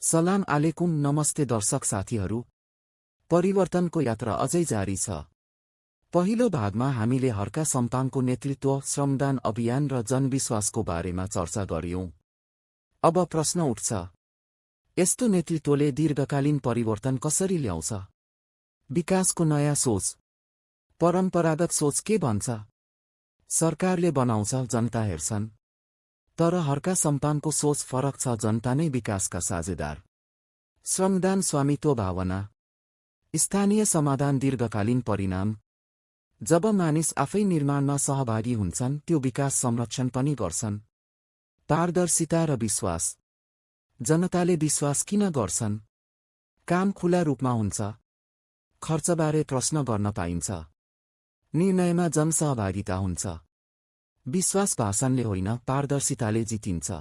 सलाम आलेकुम नमस्ते दर्शक साथीहरू। परिवर्तनको यात्रा अझै जारी छ। पहिलो भागमा हामीले हर्का सम्पाङको नेतृत्व, श्रमदान अभियान र जनविश्वासको बारेमा चर्चा गर्यौं। अब प्रश्न उठ्छ, यस्तो नेतृत्वले दीर्घकालीन परिवर्तन कसरी ल्याउँछ? विकासको नयाँ सोच, परम्परागत सोच के भन्छ? सरकारले बनाउँछ, जनता हेर्छन्। तर हर्का सम्पाङको सोच फरक छ, जनता नै विकासका साझेदार। श्रमदान स्वामित्व भावना, स्थानीय समाधान दीर्घकालीन परिणाम। जब मानिस आफै निर्माणमा सहभागी हुन्छन्, त्यो विकास संरक्षण पनि गर्छन्। पारदर्शिता र विश्वास, जनताले विश्वास किन गर्छन्? काम खुला रूपमा हुन्छ, खर्चबारे प्रश्न गर्न पाइन्छ, निर्णयमा जनसहभागिता हुन्छ। विश्वास भाषणले होइन, पारदर्शिताले जितिन्छ।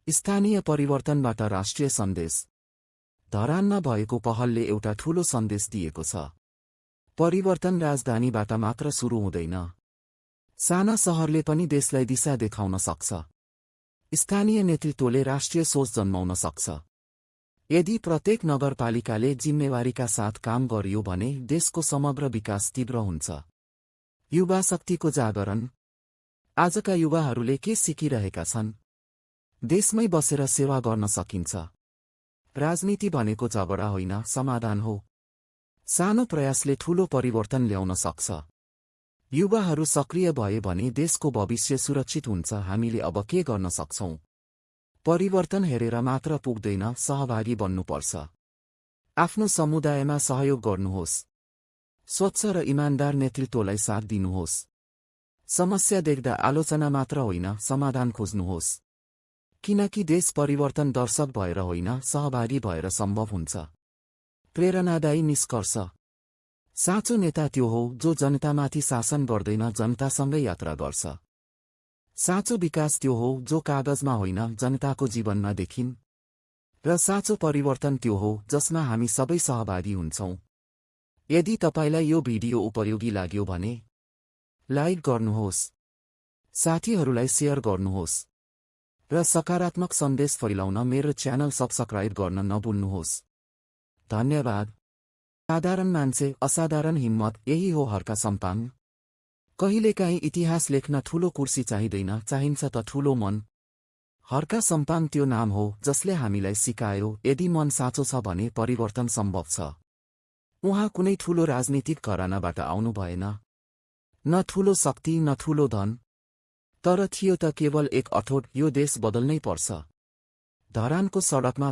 स्थानीय परिवर्तनबाट राष्ट्रिय सन्देश, धरानमा भएको पहलले एउटा ठूलो सन्देश दिएको छ। परिवर्तन राजधानीबाट मात्र सुरु हुँदैन, साना शहरले पनि देशलाई दिशा देखाउन सक्छ। स्थानीय नेतृत्वले राष्ट्रिय सोच जन्माउन सक्छ। यदि प्रत्येक नगरपालिकाले जिम्मेवारीका साथ काम गरियो भने देशको समग्र विकास तीव्र हुन्छ। युवा शक्तिको जागरण, आजका युवाहरूले के सिकिरहेका छन्? देशमै बसेर सेवा गर्न सकिन्छ। राजनीति भनेको झगडा होइन, समाधान हो। सानो प्रयासले ठूलो परिवर्तन ल्याउन सक्छ। युवाहरू सक्रिय भए भने देशको भविष्य सुरक्षित हुन्छ। हामीले अब के गर्न सक्छौं? परिवर्तन हेरेर मात्र पुग्दैन, सहभागी बन्नुपर्छ। आफ्नो समुदायमा सहयोग गर्नुहोस्। स्वच्छ र इमानदार नेतृत्वलाई साथ दिनुहोस्। समस्या देख्दा आलोचना मात्र होइन, समाधान खोज्नुहोस्। किनकि देश परिवर्तन दर्शक भएर होइन, सहभागी भएर सम्भव हुन्छ। प्रेरणादायी निष्कर्ष, साँचो नेता त्यो हो जो जनतामाथि शासन गर्दैन, जनतासँगै यात्रा गर्छ। साँचो विकास त्यो हो जो कागजमा होइन, जनताको जीवनमा देखिन्। र साँचो परिवर्तन त्यो हो जसमा हामी सबै सहभागी हुन्छौं। यदि तपाईलाई यो भिडियो उपयोगी लाग्यो भने लाइक गर्नुहोस्, साथीहरूलाई शेयर गर्नुहोस् र सकारात्मक सन्देश फैलाउन मेरो च्यानल सब्स्क्राइब गर्न नभुल्नुहोस्। धन्यवाद। साधारण मान्छे, असाधारण हिम्मत, यही हो हर्का सम्पाङ। कहिलेकाहीँ इतिहास लेख्न ठूलो कुर्सी चाहिँदैन, चाहिन्छ त ठूलो मन। हर्का सम्पाङ त्यो नाम हो जसले हामीलाई सिकायो, यदि मन साँचो छ भने परिवर्तन सम्भव छ। उहाँ कुनै ठूलो राजनीतिक घरानाबाट आउनु भएन, न ठूलो शक्ति न ठूलो धन, तर थियो त केवल एक अठोट, यो देश बदल्नै पर्छ। धरानको सडकमा